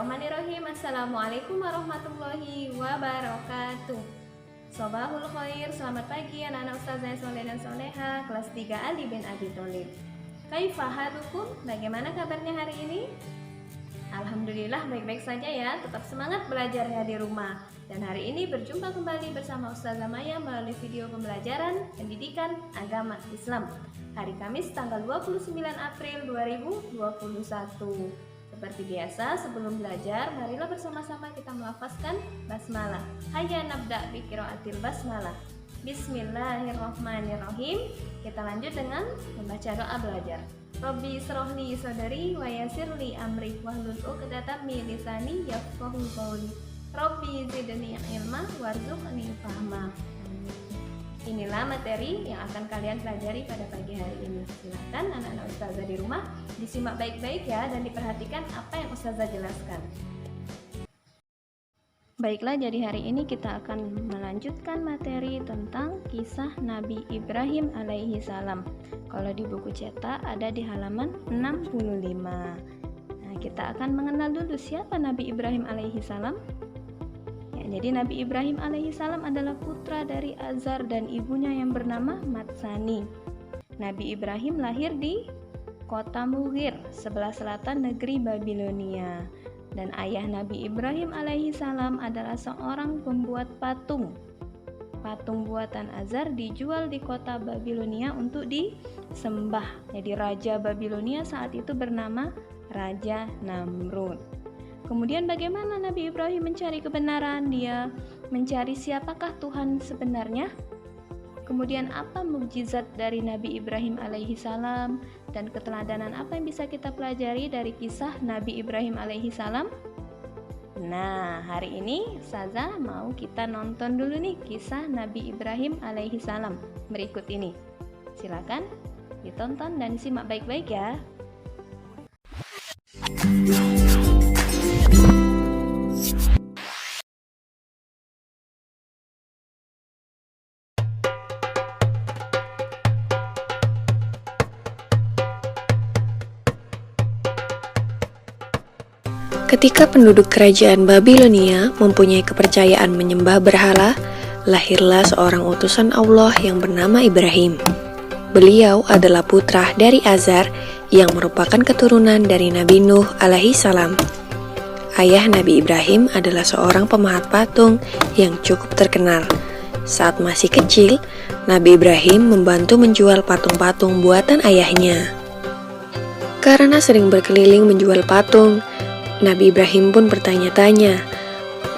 Bismillahirrahmanirrahim. Assalamualaikum warahmatullahi wabarakatuh. Sobahul khair, selamat pagi anak-anak ustazah soleh dan soleha kelas 3 Ali bin Abi Thalib. Kaifa halukum? Bagaimana kabarnya hari ini? Alhamdulillah baik-baik saja ya. Tetap semangat belajarnya di rumah. Dan hari ini berjumpa kembali bersama Ustazah Maya melalui video pembelajaran pendidikan agama Islam. Hari Kamis tanggal 29 April 2021. Seperti biasa, sebelum belajar, marilah bersama-sama kita melafazkan basmalah. Hayya nabda bi qiraatil basmalah. Bismillahirrahmanirrahim. Kita lanjut dengan membaca doa belajar. Rabbi srohli sodari wa yasirli amri wahlul uqdatam min lisani yafqahu qawli. Rabbi zidni ilma warzuqni fahma. Inilah materi yang akan kalian pelajari pada pagi hari ini. Silakan anak-anak ustazah di rumah disimak baik-baik ya dan diperhatikan apa yang ustazah jelaskan. Baiklah, jadi hari ini kita akan melanjutkan materi tentang kisah Nabi Ibrahim alaihi salam. Kalau di buku cetak ada di halaman 65. Nah, kita akan mengenal dulu siapa Nabi Ibrahim alaihi salam. Jadi Nabi Ibrahim alaihissalam adalah putra dari Azar dan ibunya yang bernama Matsani. Nabi Ibrahim lahir di kota Mughir, sebelah selatan negeri Babilonia. Dan ayah Nabi Ibrahim alaihissalam adalah seorang pembuat patung. Patung buatan Azar dijual di kota Babilonia untuk disembah. Jadi Raja Babilonia saat itu bernama Raja Namrud. Kemudian bagaimana Nabi Ibrahim mencari kebenaran? Dia mencari siapakah Tuhan sebenarnya? Kemudian apa mukjizat dari Nabi Ibrahim alaihi salam? Dan keteladanan apa yang bisa kita pelajari dari kisah Nabi Ibrahim alaihi salam? Nah, hari ini Ustazah mau kita nonton dulu nih kisah Nabi Ibrahim alaihi salam berikut ini. Silakan ditonton dan disimak baik-baik ya. Ketika penduduk kerajaan Babilonia mempunyai kepercayaan menyembah berhala, lahirlah seorang utusan Allah yang bernama Ibrahim. Beliau adalah putra dari Azar yang merupakan keturunan dari Nabi Nuh alaihi salam. Ayah Nabi Ibrahim adalah seorang pemahat patung yang cukup terkenal. Saat masih kecil, Nabi Ibrahim membantu menjual patung-patung buatan ayahnya. Karena sering berkeliling menjual patung, Nabi Ibrahim pun bertanya-tanya,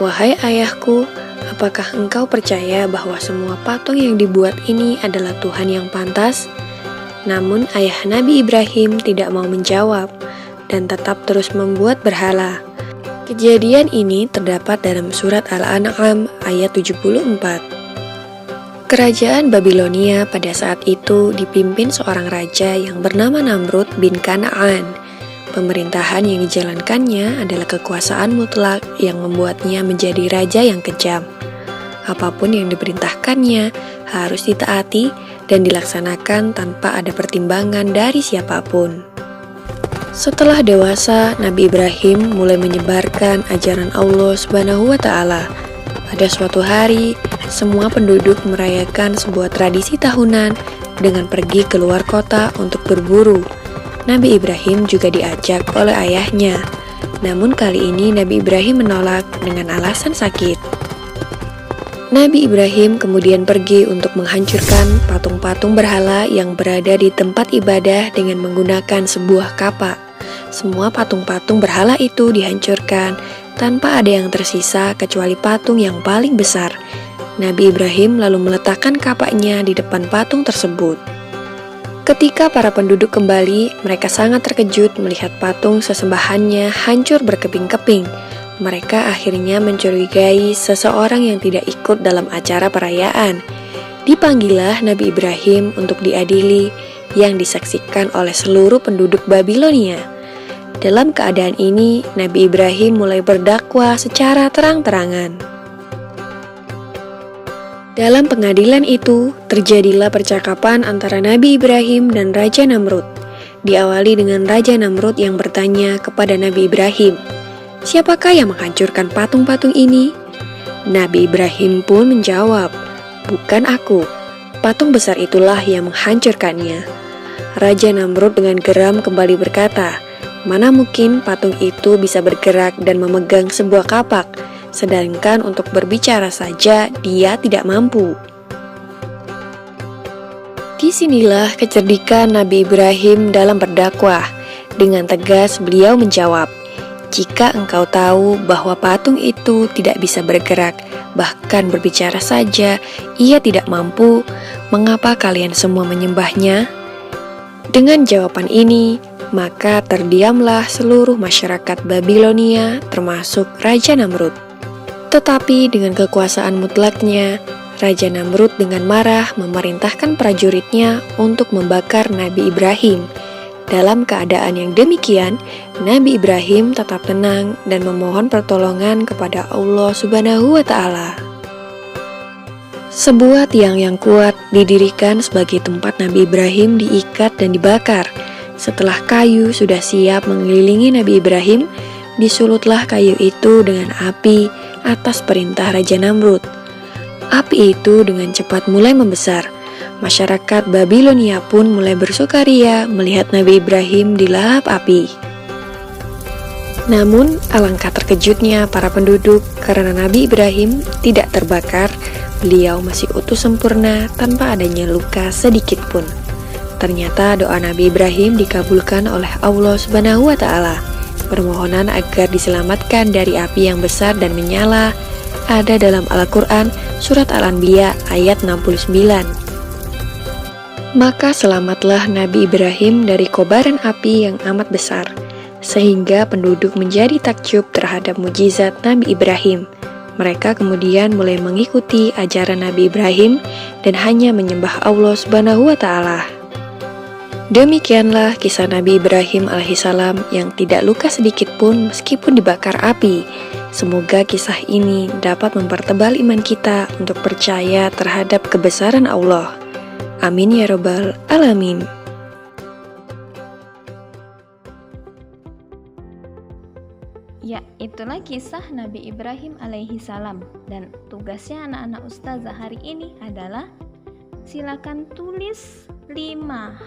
"Wahai ayahku, apakah engkau percaya bahwa semua patung yang dibuat ini adalah Tuhan yang pantas?" Namun ayah Nabi Ibrahim tidak mau menjawab dan tetap terus membuat berhala. Kejadian ini terdapat dalam surat Al-An'am ayat 74. Kerajaan Babilonia pada saat itu dipimpin seorang raja yang bernama Namrud bin Kan'an. Pemerintahan yang dijalankannya adalah kekuasaan mutlak yang membuatnya menjadi raja yang kejam. Apapun yang diperintahkannya harus ditaati dan dilaksanakan tanpa ada pertimbangan dari siapapun. Setelah dewasa, Nabi Ibrahim mulai menyebarkan ajaran Allah Subhanahu wa Ta'ala. Pada suatu hari, semua penduduk merayakan sebuah tradisi tahunan dengan pergi keluar kota untuk berburu. Nabi Ibrahim juga diajak oleh ayahnya. Namun kali ini Nabi Ibrahim menolak dengan alasan sakit. Nabi Ibrahim kemudian pergi untuk menghancurkan patung-patung berhala yang berada di tempat ibadah dengan menggunakan sebuah kapak. Semua patung-patung berhala itu dihancurkan tanpa ada yang tersisa kecuali patung yang paling besar. Nabi Ibrahim lalu meletakkan kapaknya di depan patung tersebut. Ketika para penduduk kembali, mereka sangat terkejut melihat patung sesembahannya hancur berkeping-keping. Mereka akhirnya mencurigai seseorang yang tidak ikut dalam acara perayaan. Dipanggillah Nabi Ibrahim untuk diadili, yang disaksikan oleh seluruh penduduk Babilonia. Dalam keadaan ini, Nabi Ibrahim mulai berdakwah secara terang-terangan. Dalam pengadilan itu, terjadilah percakapan antara Nabi Ibrahim dan Raja Namrud. Diawali dengan Raja Namrud yang bertanya kepada Nabi Ibrahim, siapakah yang menghancurkan patung-patung ini?" Nabi Ibrahim pun menjawab, "Bukan aku, patung besar itulah yang menghancurkannya." Raja Namrud dengan geram kembali berkata, "Mana mungkin patung itu bisa bergerak dan memegang sebuah kapak, sedangkan untuk berbicara saja dia tidak mampu." Disinilah kecerdikan Nabi Ibrahim dalam berdakwah. Dengan tegas beliau menjawab, "Jika engkau tahu bahwa patung itu tidak bisa bergerak, bahkan berbicara saja ia tidak mampu, mengapa kalian semua menyembahnya?" Dengan jawaban ini, maka terdiamlah seluruh masyarakat Babilonia termasuk Raja Namrud. Tetapi dengan kekuasaan mutlaknya, Raja Namrud dengan marah memerintahkan prajuritnya untuk membakar Nabi Ibrahim. Dalam keadaan yang demikian, Nabi Ibrahim tetap tenang dan memohon pertolongan kepada Allah Subhanahu wa Ta'ala. Sebuah tiang yang kuat didirikan sebagai tempat Nabi Ibrahim diikat dan dibakar. Setelah kayu sudah siap mengelilingi Nabi Ibrahim, disulutlah kayu itu dengan api atas perintah Raja Namrud. Api itu dengan cepat mulai membesar. Masyarakat Babilonia pun mulai bersukaria melihat Nabi Ibrahim dilalap api. Namun, alangkah terkejutnya para penduduk karena Nabi Ibrahim tidak terbakar. Beliau masih utuh sempurna tanpa adanya luka sedikit pun. Ternyata doa Nabi Ibrahim dikabulkan oleh Allah Subhanahu wa Ta'ala. Permohonan agar diselamatkan dari api yang besar dan menyala ada dalam Al-Quran Surat Al-Anbiya ayat 69. Maka selamatlah Nabi Ibrahim dari kobaran api yang amat besar, sehingga penduduk menjadi takjub terhadap mukjizat Nabi Ibrahim. Mereka kemudian mulai mengikuti ajaran Nabi Ibrahim dan hanya menyembah Allah Subhanahu wa Ta'ala. Demikianlah kisah Nabi Ibrahim alaihissalam yang tidak luka sedikit pun meskipun dibakar api. Semoga kisah ini dapat mempertebal iman kita untuk percaya terhadap kebesaran Allah. Amin ya Rabbal Alamin. Ya, itulah kisah Nabi Ibrahim alaihi salam. Dan tugasnya anak-anak ustazah hari ini adalah silakan tulis 5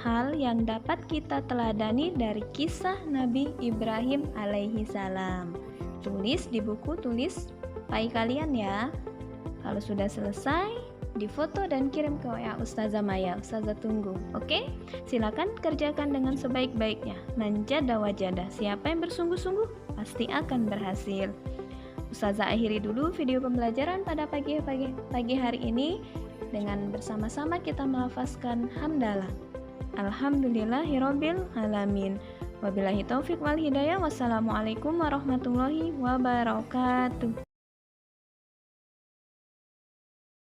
hal yang dapat kita teladani dari kisah Nabi Ibrahim alaihi salam. Tulis di buku tulis pai kalian ya. Kalau sudah selesai, difoto dan kirim ke WA Ustazah Maya. Ustazah tunggu. Oke? Silakan kerjakan dengan sebaik-baiknya. Manjada wajada. Siapa yang bersungguh-sungguh pasti akan berhasil. Ustazah akhiri dulu video pembelajaran pada pagi hari ini dengan bersama-sama kita melafazkan hamdalah. Alhamdulillahirabbil alamin. Wabillahi taufik wal hidayah. Wassalamualaikum warahmatullahi wabarakatuh.